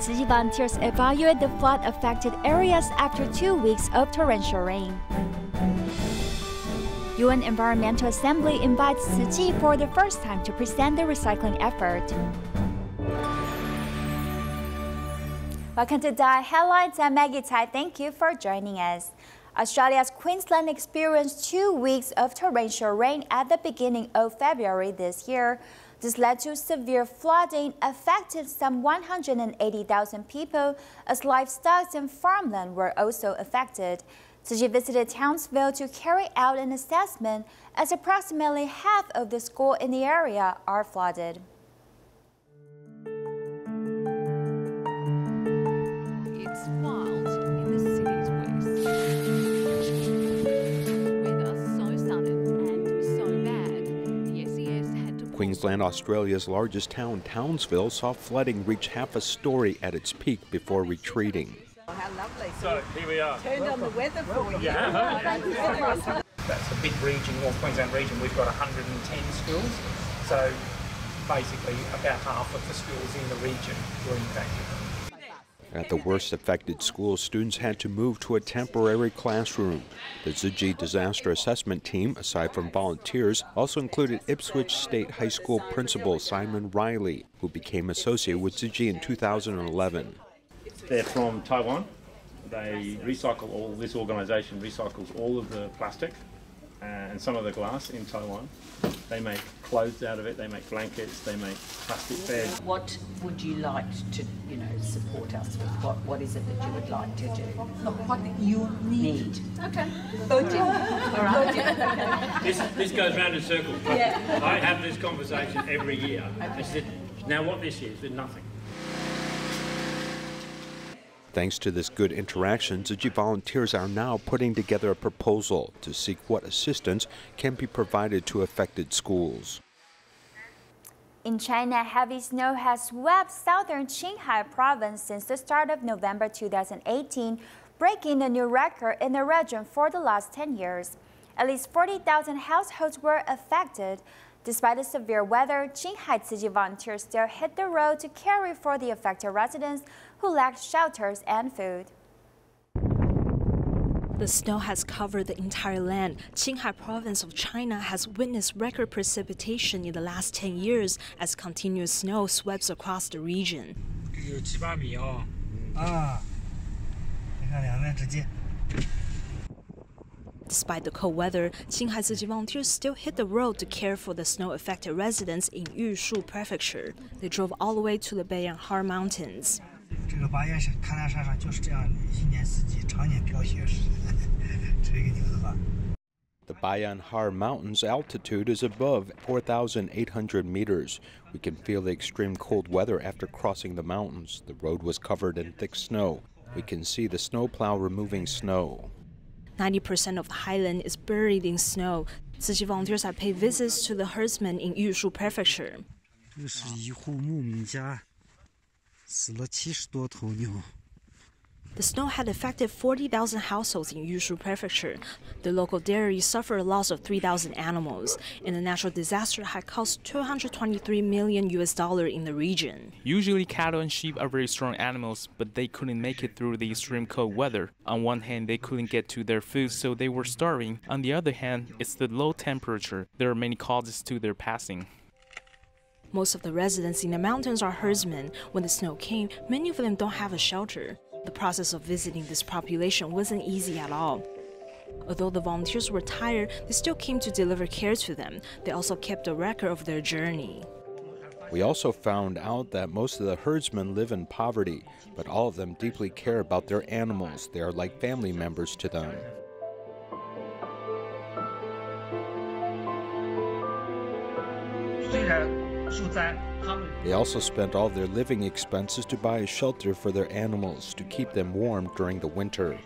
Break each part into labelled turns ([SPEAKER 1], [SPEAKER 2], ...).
[SPEAKER 1] Tzu Chi volunteers evaluate the flood-affected areas after 2 weeks of torrential rain. UN Environmental Assembly invites Tzu Chi for the first time to present the recycling effort. Welcome to DaAi Headlines. I'm Maggie Tai. Thank you for joining us. Australia's Queensland experienced 2 weeks of torrential rain at the beginning of February this year. This led to severe flooding, affected some 180,000 people, as livestock and farmland were also affected. Tzu Chi visited Townsville to carry out an assessment, as approximately half of the schools in the area are flooded.
[SPEAKER 2] It's wild in the city's west. Weather so sudden and so bad, the SES had to...
[SPEAKER 3] Queensland, Australia's largest town, Townsville, saw flooding reach half a story at its peak before retreating.
[SPEAKER 4] How lovely.
[SPEAKER 5] So here we are.
[SPEAKER 4] Turned on the weather for you.
[SPEAKER 5] Yeah.
[SPEAKER 4] Thank you so much.
[SPEAKER 5] That's a big region, North Queensland region. We've got 110 schools. So basically about half of the schools in the region were impacted.
[SPEAKER 3] At the worst affected schools, students had to move to a temporary classroom. The Tzu Chi disaster assessment team, aside from volunteers, also included Ipswich State High School principal Simon Riley, who became associated with Tzu Chi in 2011.
[SPEAKER 6] They're from Taiwan. They recycle this organisation recycles all of the plastic and some of the glass in Taiwan. They make clothes out of it, they make blankets, they make plastic beds.
[SPEAKER 4] What would you like to, support us with? What is it that you would like to do? What you need. Okay. All right.
[SPEAKER 7] This goes round in circles. Yeah. I have this conversation every year. Okay. Now what this is nothing.
[SPEAKER 3] Thanks to this good interaction, Tzu Chi volunteers are now putting together a proposal to seek what assistance can be provided to affected schools.
[SPEAKER 1] In China, heavy snow has swept southern Qinghai province since the start of November 2018, breaking a new record in the region for the last 10 years. At least 40,000 households were affected. Despite the severe weather, Qinghai Tzu Chi volunteers still hit the road to care for the affected residents who lacked shelters and food.
[SPEAKER 8] The snow has covered the entire land. Qinghai province of China has witnessed record precipitation in the last 10 years as continuous snow sweeps across the region. Despite the cold weather, Qinghai Tzu Chi volunteers still hit the road to care for the snow-affected residents in Yushu Prefecture. They drove all the way to the Bayan-Har Mountains.
[SPEAKER 3] The Bayan-Har Mountains altitude is above 4,800 meters. We can feel the extreme cold weather after crossing the mountains. The road was covered in thick snow. We can see the snowplow removing snow.
[SPEAKER 8] 90% of the highland is buried in snow. Tzu Chi volunteers have paid visits to the herdsmen in Yushu Prefecture. The snow had affected 40,000 households in Yushu Prefecture. The local dairy suffered a loss of 3,000 animals, and the natural disaster had cost $223 million in the region.
[SPEAKER 9] Usually cattle and sheep are very strong animals, but they couldn't make it through the extreme cold weather. On one hand, they couldn't get to their food, so they were starving. On the other hand, it's the low temperature. There are many causes to their passing.
[SPEAKER 8] Most of the residents in the mountains are herdsmen. When the snow came, many of them don't have a shelter. The process of visiting this population wasn't easy at all. Although the volunteers were tired, they still came to deliver care to them. They also kept a record of their journey.
[SPEAKER 3] We also found out that most of the herdsmen live in poverty, but all of them deeply care about their animals. They are like family members to them. They also spent all their living expenses to buy a shelter for their animals to keep them warm during the winter.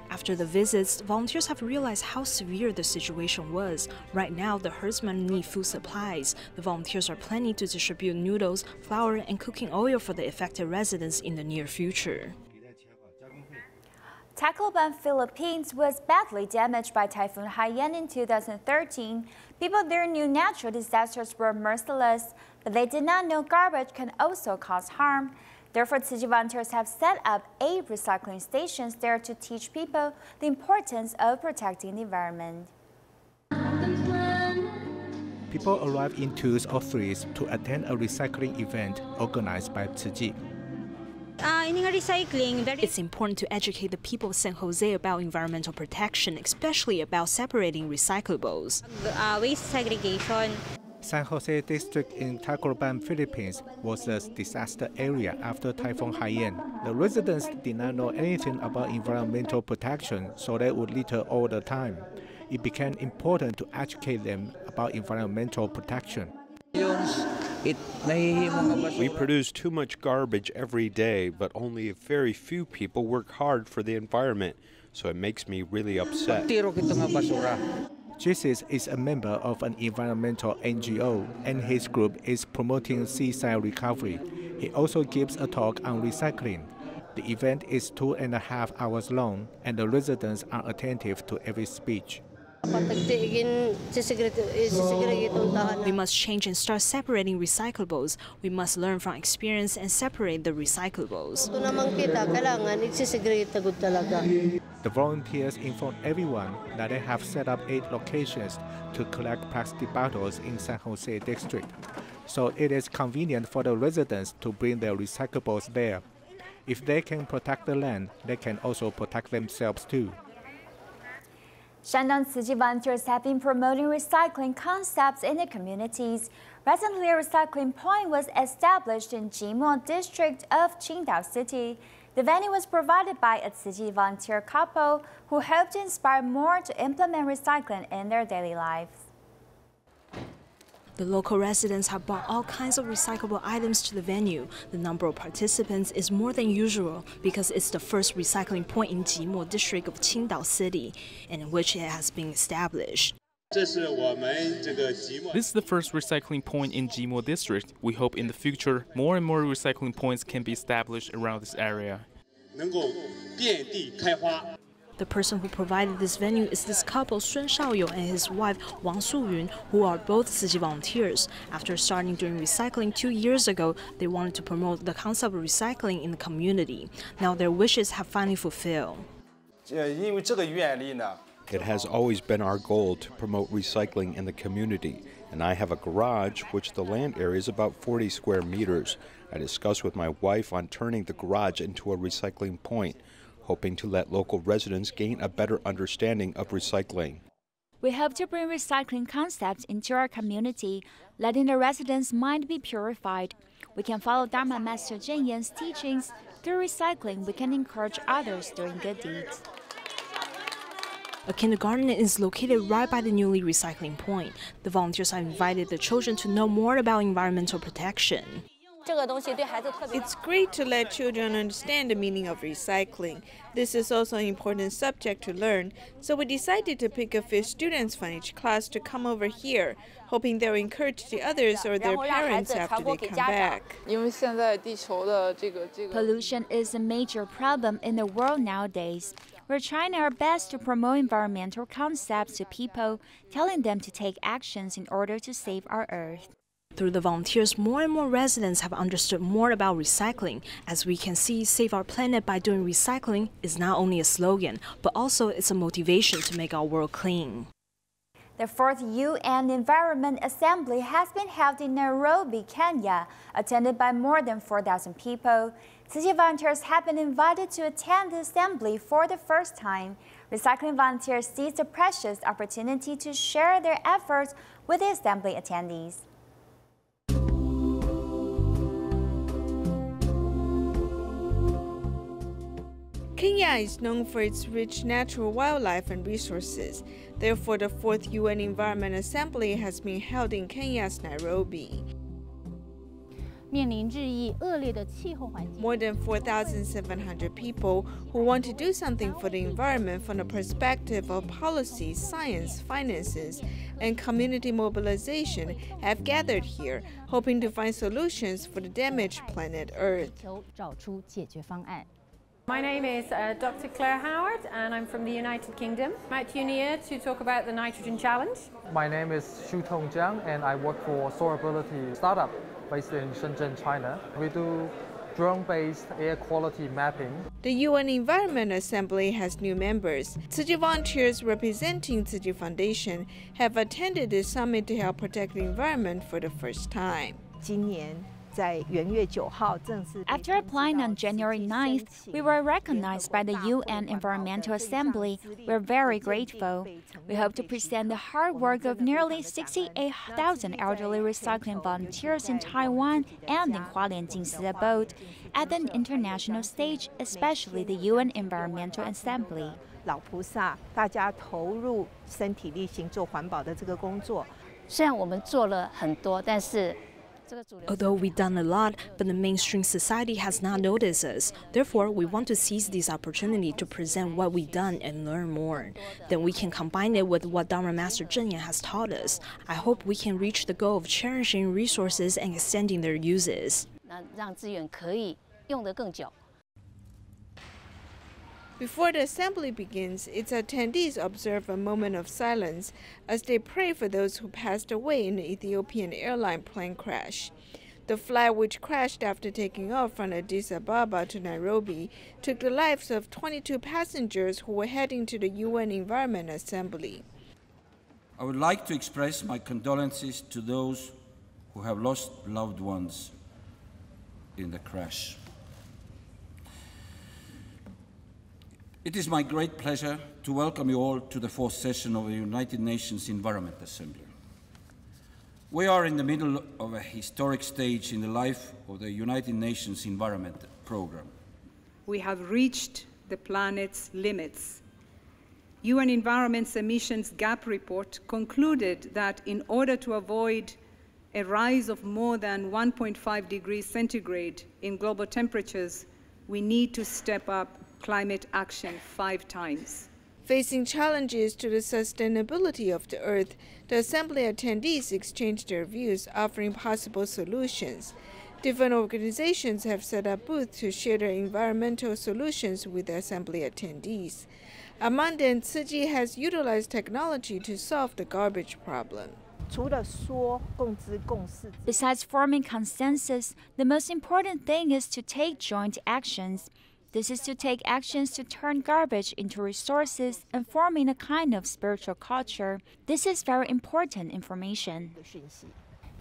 [SPEAKER 8] After the visits, volunteers have realized how severe the situation was. Right now, the herdsmen need food supplies. The volunteers are planning to distribute noodles, flour, and cooking oil for the affected residents in the near future.
[SPEAKER 1] Tacloban, Philippines was badly damaged by Typhoon Haiyan in 2013. People there knew natural disasters were merciless, but they did not know garbage can also cause harm. Therefore, Tzu Chi volunteers have set up 8 recycling stations there to teach people the importance of protecting the environment.
[SPEAKER 10] People arrive in 2s or 3s to attend a recycling event organized by Tzu Chi.
[SPEAKER 8] It's important to educate the people of San Jose about environmental protection, especially about separating recyclables.
[SPEAKER 11] Waste segregation.
[SPEAKER 10] San Jose district in Tacloban, Philippines was a disaster area after Typhoon Haiyan. The residents did not know anything about environmental protection, so they would litter all the time. It became important to educate them about environmental protection.
[SPEAKER 3] We produce too much garbage every day, but only very few people work hard for the environment, so it makes me really upset.
[SPEAKER 10] Jesus is a member of an environmental NGO, and his group is promoting seaside recovery. He also gives a talk on recycling. The event is 2.5 hours long, and the residents are attentive to every speech.
[SPEAKER 8] We must change and start separating recyclables. We must learn from experience and separate the recyclables.
[SPEAKER 10] The volunteers inform everyone that they have set up 8 locations to collect plastic bottles in San Jose district. So it is convenient for the residents to bring their recyclables there. If they can protect the land, they can also protect themselves too.
[SPEAKER 1] Shandong Tzu Chi volunteers have been promoting recycling concepts in the communities. Recently, a recycling point was established in Jimo district of Qingdao City. The venue was provided by a Tzu Chi volunteer couple who hope to inspire more to implement recycling in their daily lives.
[SPEAKER 8] The local residents have brought all kinds of recyclable items to the venue. The number of participants is more than usual because it's the first recycling point in Jimo district of Qingdao City, and in which it has been established.
[SPEAKER 9] This is the first recycling point in Jimo district. We hope in the future more and more recycling points can be established around this area.
[SPEAKER 8] The person who provided this venue is this couple, Sun Shaoyou and his wife, Wang Suyun, who are both Tzu Chi volunteers. After starting doing recycling 2 years ago, they wanted to promote the concept of recycling in the community. Now their wishes have finally fulfilled.
[SPEAKER 3] It has always been our goal to promote recycling in the community, and I have a garage which the land area is about 40 square meters. I discussed with my wife on turning the garage into a recycling point, hoping to let local residents gain a better understanding of recycling.
[SPEAKER 1] We hope to bring recycling concepts into our community, letting the residents' mind be purified. We can follow Dharma Master Zhen Yan's teachings. Through recycling, we can encourage others doing good deeds.
[SPEAKER 8] A kindergarten is located right by the newly recycling point. The volunteers have invited the children to know more about environmental protection.
[SPEAKER 11] It's great to let children understand the meaning of recycling. This is also an important subject to learn, so we decided to pick a few students from each class to come over here, hoping they'll encourage the others or their parents after they come back.
[SPEAKER 1] Pollution is a major problem in the world nowadays. We're trying our best to promote environmental concepts to people, telling them to take actions in order to save our earth.
[SPEAKER 8] Through the volunteers, more and more residents have understood more about recycling. As we can see, Save Our Planet by Doing Recycling is not only a slogan, but also it's a motivation to make our world clean.
[SPEAKER 1] The 4th UN Environment Assembly has been held in Nairobi, Kenya, attended by more than 4,000 people. Tzu Chi volunteers have been invited to attend the assembly for the first time. Recycling volunteers seized the precious opportunity to share their efforts with the assembly attendees.
[SPEAKER 11] Kenya is known for its rich natural wildlife and resources. Therefore, the 4th UN Environment Assembly has been held in Kenya's Nairobi. More than 4,700 people who want to do something for the environment from the perspective of policy, science, finances, and community mobilization have gathered here, hoping to find solutions for the damaged planet Earth.
[SPEAKER 12] My name is Dr. Claire Howard, and I'm from the United Kingdom. I'm at uni here to talk about the Nitrogen Challenge.
[SPEAKER 13] My name is Xutong Jiang, and I work for Soarability startup based in Shenzhen, China. We do drone-based air quality mapping.
[SPEAKER 11] The UN Environment Assembly has new members. Tzu Chi volunteers representing Tzu Chi Foundation have attended the summit to help protect the environment for the first time.
[SPEAKER 1] After applying on January 9th, we were recognized by the UN Environmental Assembly. We're very grateful. We hope to present the hard work of nearly 68,000 elderly recycling volunteers in Taiwan and in Hualien Jingsi abode at an international stage, especially the UN Environmental Assembly.
[SPEAKER 14] 老菩萨，大家投入身体力行做环保的这个工作。
[SPEAKER 15] 虽然我们做了很多，但是
[SPEAKER 8] Although we've done a lot, but the mainstream society has not noticed us. Therefore, we want to seize this opportunity to present what we've done and learn more. Then we can combine it with what Dharma Master Zhen Yan has taught us. I hope we can reach the goal of cherishing resources and extending their uses.
[SPEAKER 15] 让资源可以用得更久。
[SPEAKER 11] Before the assembly begins, its attendees observe a moment of silence as they pray for those who passed away in the Ethiopian airline plane crash. The flight, which crashed after taking off from Addis Ababa to Nairobi, took the lives of 22 passengers who were heading to the UN Environment Assembly.
[SPEAKER 16] I would like to express my condolences to those who have lost loved ones in the crash. It is my great pleasure to welcome you all to the fourth session of the United Nations Environment Assembly. We are in the middle of a historic stage in the life of the United Nations Environment Programme.
[SPEAKER 17] We have reached the planet's limits. UN Environment's emissions gap report concluded that in order to avoid a rise of more than 1.5 degrees centigrade in global temperatures, we need to step up climate action 5 times.
[SPEAKER 11] Facing challenges to the sustainability of the Earth, the Assembly attendees exchanged their views, offering possible solutions. Different organizations have set up booths to share their environmental solutions with the Assembly attendees. Among them, Tzu Chi has utilized technology to solve the garbage problem.
[SPEAKER 1] Besides forming consensus, the most important thing is to take joint actions. This is to take actions to turn garbage into resources and forming a kind of spiritual culture. This is very important information.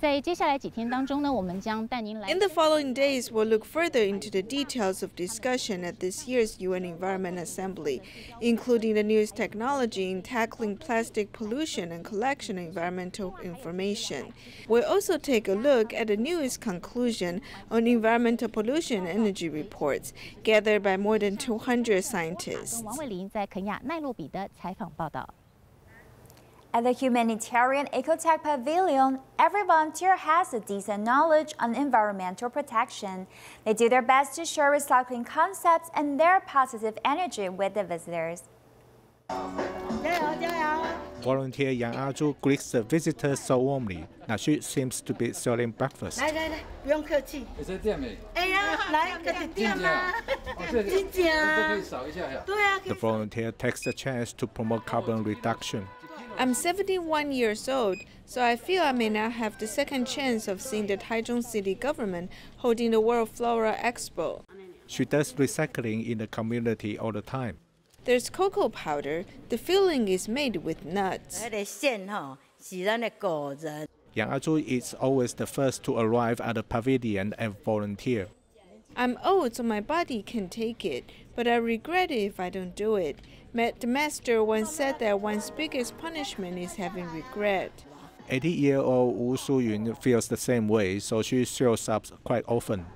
[SPEAKER 15] 在接下来几天当中呢，我们将带您来。
[SPEAKER 11] In the following days, we'll look further into the details of discussion at this year's UN Environment Assembly, including the newest technology in tackling plastic pollution and collection of environmental information. We'll also take a look at the newest conclusion on environmental pollution and energy reports gathered by more than 200 scientists.
[SPEAKER 15] 王伟林在肯亚奈洛比的采访报道。
[SPEAKER 1] At the Humanitarian Ecotech Pavilion, every volunteer has a decent knowledge on environmental protection. They do their best to share recycling concepts and their positive energy with the visitors.
[SPEAKER 10] Volunteer Yang Aju greets the visitors so warmly. Now she seems to be selling breakfast.
[SPEAKER 18] 不用客气。这店没？哎呀，来个店吗？真假？可以扫一下呀。对啊。
[SPEAKER 10] The volunteer takes the chance to promote carbon reduction.
[SPEAKER 11] I'm 71 years old, so I feel I may now have the second chance of seeing the Taichung city government holding the World Flora Expo.
[SPEAKER 10] She does recycling in the community all the time.
[SPEAKER 11] There's cocoa powder. The filling is made with nuts.
[SPEAKER 10] Yang Aju is always the first to arrive at the pavilion and volunteer.
[SPEAKER 11] I'm old, so my body can take it, but I regret it if I don't do it. The master once said that one's biggest punishment is having regret.
[SPEAKER 10] 80-year-old Wu Suyun feels the same way, so she shows up quite often.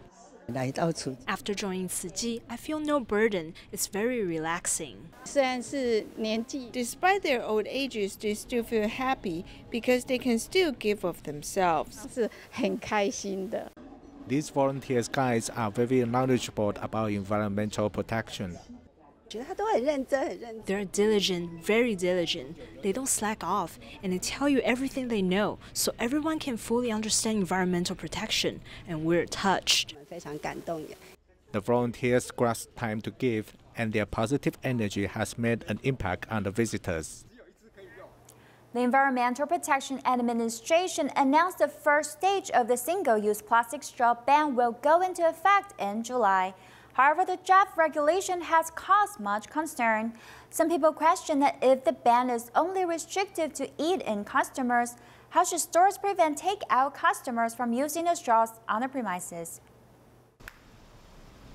[SPEAKER 8] After joining Tzu Chi, I feel no burden. It's very relaxing.
[SPEAKER 11] Despite their old ages, they still feel happy because they can still give of themselves.
[SPEAKER 10] These volunteers guides are very knowledgeable about environmental protection.
[SPEAKER 8] They're diligent, very diligent. They don't slack off, and they tell you everything they know, so everyone can fully understand environmental protection, and we're touched.
[SPEAKER 10] The volunteers grasp time to give, and their positive energy has made an impact on the visitors.
[SPEAKER 1] The Environmental Protection Administration announced the first stage of the single-use plastic straw ban will go into effect in July. However, the draft regulation has caused much concern. Some people question that if the ban is only restricted to eat-in customers, how should stores prevent take-out customers from using the straws on the premises?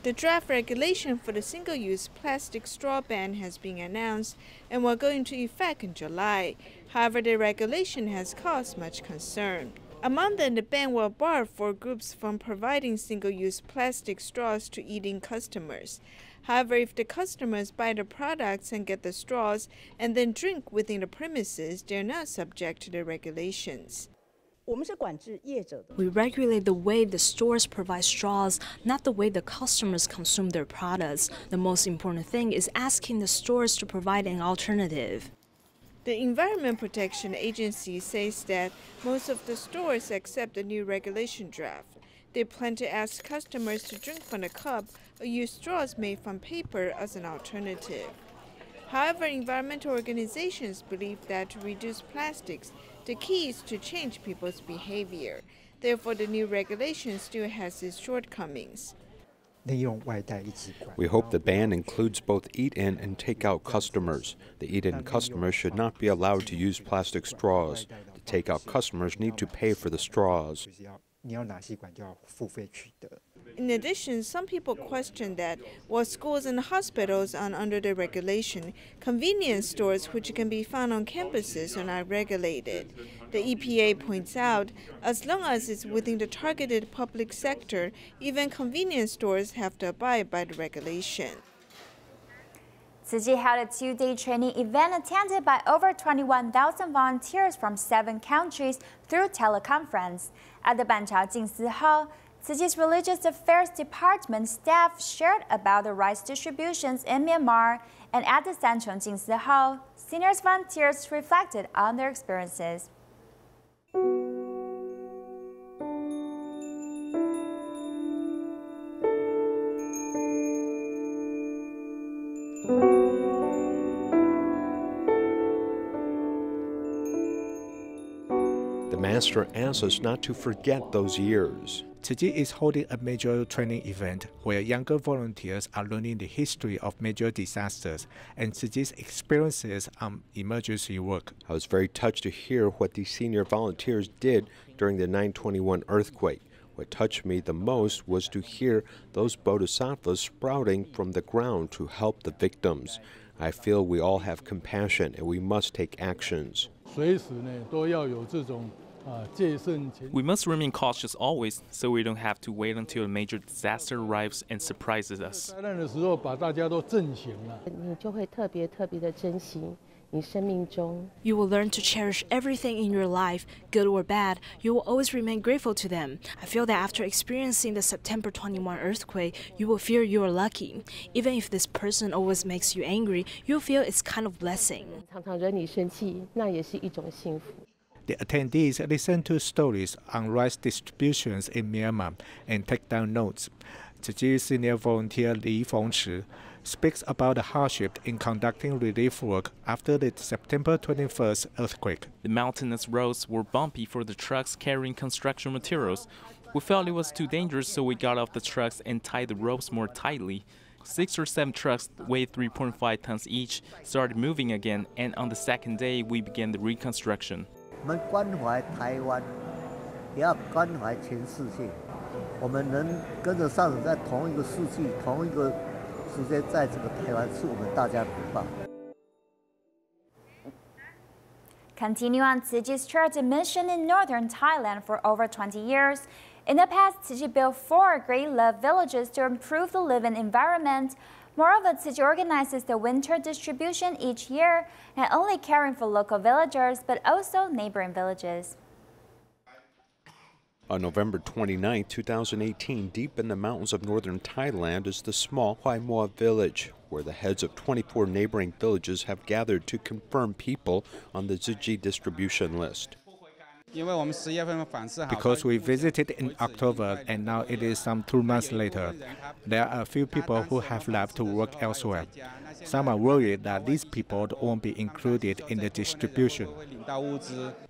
[SPEAKER 11] The draft regulation for the single-use plastic straw ban has been announced and will go into effect in July. However, the regulation has caused much concern. Among them, the ban will bar 4 groups from providing single-use plastic straws to eating customers. However, if the customers buy the products and get the straws and then drink within the premises, they are not subject to the regulations.
[SPEAKER 8] We regulate the way the stores provide straws, not the way the customers consume their products. The most important thing is asking the stores to provide an alternative.
[SPEAKER 11] The Environment Protection Agency says that most of the stores accept the new regulation draft. They plan to ask customers to drink from a cup or use straws made from paper as an alternative. However, environmental organizations believe that to reduce plastics, the key is to change people's behavior. Therefore, the new regulation still has its shortcomings.
[SPEAKER 3] We hope the ban includes both eat-in and take-out customers. The eat-in customers should not be allowed to use plastic straws. The take-out customers need to pay for the straws.
[SPEAKER 11] In addition, some people question that while schools and hospitals are under the regulation, convenience stores which can be found on campuses are not regulated. The EPA points out, as long as it's within the targeted public sector, even convenience stores have to abide by the regulation.
[SPEAKER 1] Tzu Chi held a 2-day training event attended by over 21,000 volunteers from 7 countries through teleconference. At the Banqiao Jingsi Hall, Tzu Chi's Religious Affairs Department staff shared about the rice distributions in Myanmar, and at the Sanchong Jingsi Hall, senior volunteers reflected on their experiences.
[SPEAKER 3] The master asks us not to forget those years.
[SPEAKER 10] Tzu Chi is holding a major training event where younger volunteers are learning the history of major disasters and Tzu Chi's experiences on emergency work.
[SPEAKER 3] I was very touched to hear what these senior volunteers did during the 9/21 earthquake. What touched me the most was to hear those bodhisattvas sprouting from the ground to help the victims. I feel we all have compassion and we must take actions.
[SPEAKER 9] We must remain cautious always, so we don't have to wait until a major disaster arrives and surprises us.
[SPEAKER 8] You will learn to cherish everything in your life, good or bad. You will always remain grateful to them. I feel that after experiencing the September 21 earthquake, you will feel you are lucky. Even if this person always makes you angry, you'll feel it's kind of blessing.
[SPEAKER 10] The attendees listen to stories on rice distributions in Myanmar and take down notes. Tzu Chi senior volunteer Li Fengchi speaks about the hardship in conducting relief work after the September 21st earthquake.
[SPEAKER 9] The mountainous roads were bumpy for the trucks carrying construction materials. We felt it was too dangerous, so we got off the trucks and tied the ropes more tightly. 6 or 7 trucks weighed 3.5 tons each started moving again, and on the second day we began the reconstruction.
[SPEAKER 19] 我们关怀台湾，也要关怀全世界。我们能跟着上人在同一个世纪、同一个时间，在这个台湾，是我们大家的福报。
[SPEAKER 1] Continue on Tzu Chi's charity mission in northern Thailand for over 20 years. In the past, Tzu Chi built 4 great love villages to improve the living environment. Moreover, Tzu Chi organizes the winter distribution each year, not only caring for local villagers, but also neighboring villages.
[SPEAKER 3] On November 29, 2018, deep in the mountains of northern Thailand is the small Hoi Moa village, where the heads of 24 neighboring villages have gathered to confirm people on the Tzu Chi distribution list.
[SPEAKER 10] Because we visited in October and now it is some 2 months later, there are a few people who have left to work elsewhere. Some are worried that these people won't be included in the distribution.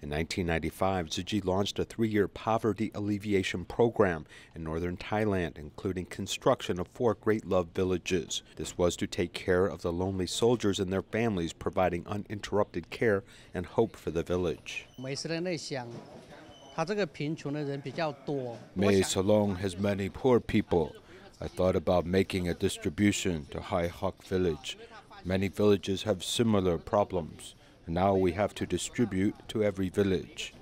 [SPEAKER 3] In 1995, Tzu Chi launched a 3-year poverty alleviation program in northern Thailand, including construction of 4 Great Love villages. This was to take care of the lonely soldiers and their families, providing uninterrupted care and hope for the village.
[SPEAKER 20] Mae
[SPEAKER 3] Salong has many poor people. I thought about making a distribution to Hai Hok village. Many villages have similar problems. Now we have to distribute to every village.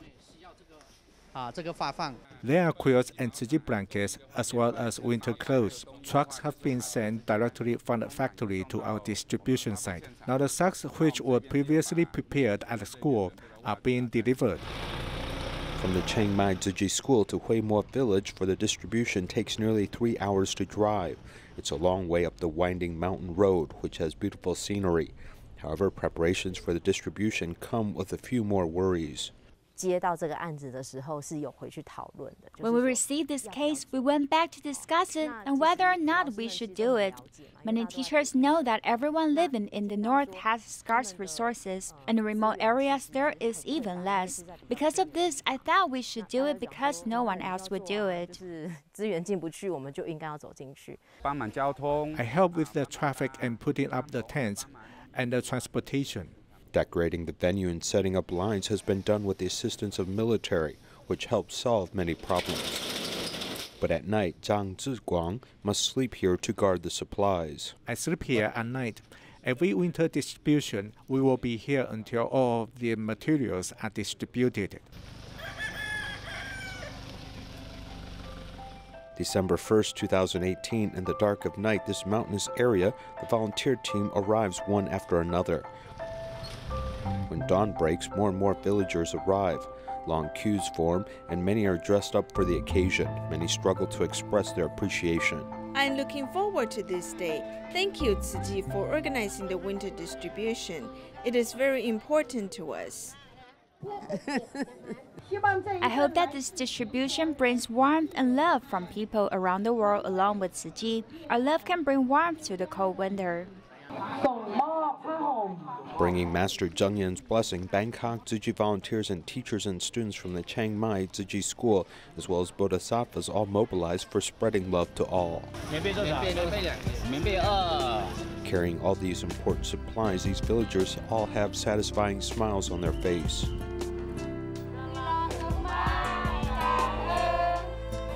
[SPEAKER 10] There are quilts and Tzu Chi blankets as well as winter clothes. Trucks have been sent directly from the factory to our distribution site. Now the sacks which were previously prepared at the school are being delivered.
[SPEAKER 3] From the Chiang Mai Tzu Chi school to Hui Mo village for the distribution takes nearly 3 hours to drive. It's a long way up the winding mountain road, which has beautiful scenery. However, preparations for the distribution come with a few more worries.
[SPEAKER 1] When we received this case, we went back to discuss it and whether or not we should do it. Many teachers know that everyone living in the north has scarce resources, and in remote areas there is even less. Because of this, I thought we should do it because no one else would do it.
[SPEAKER 10] I help with the traffic and putting up the tents and the transportation.
[SPEAKER 3] Decorating the venue and setting up lines has been done with the assistance of military, which helps solve many problems. But at night, Zhang Ziguang must sleep here to guard the supplies.
[SPEAKER 10] I sleep here at night. Every winter distribution, we will be here until all of the materials are distributed.
[SPEAKER 3] December 1st, 2018, in the dark of night, this mountainous area, the volunteer team arrives one after another. When dawn breaks, more and more villagers arrive. Long queues form, and many are dressed up for the occasion. Many struggle to express their appreciation.
[SPEAKER 11] I'm looking forward to this day. Thank you, Tzu Chi, for organizing the winter distribution. It is very important to us.
[SPEAKER 1] I hope that this distribution brings warmth and love from people around the world along with Tzu Chi. Our love can bring warmth to the cold winter.
[SPEAKER 3] Bringing Master Zheng Yan's blessing, Bangkok Tzu Chi volunteers and teachers and students from the Chiang Mai Tzu Chi school, as well as bodhisattvas, all mobilized for spreading love to all. Carrying all these important supplies, these villagers all have satisfying smiles on their face.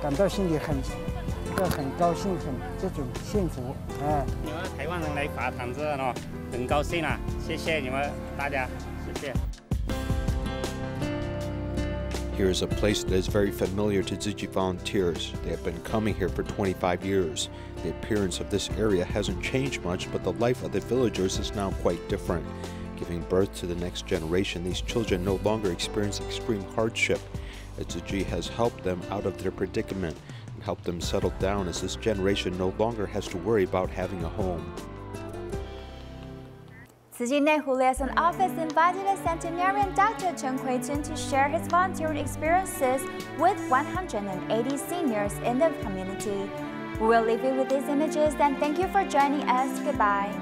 [SPEAKER 20] 感到心里很高兴，这种幸福啊！
[SPEAKER 21] 你们台湾人来法堂这呢，很高兴啊！谢谢你们大家，谢谢。
[SPEAKER 3] Here is a place that is very familiar to Tzu Chi volunteers. They have been coming here for 25 years. The appearance of this area hasn't changed much, but the life of the villagers is now quite different. Giving birth to the next generation, these children no longer experience extreme hardship. Tzu Chi has helped them out of their predicament and helped them settle down as this generation no longer has to worry about having a home.
[SPEAKER 1] Tzu Chi内湖Liaison Office invited a centenarian Dr. Chen Hui-chun to share his volunteering experiences with 180 seniors in the community. We will leave you with these images and thank you for joining us. Goodbye.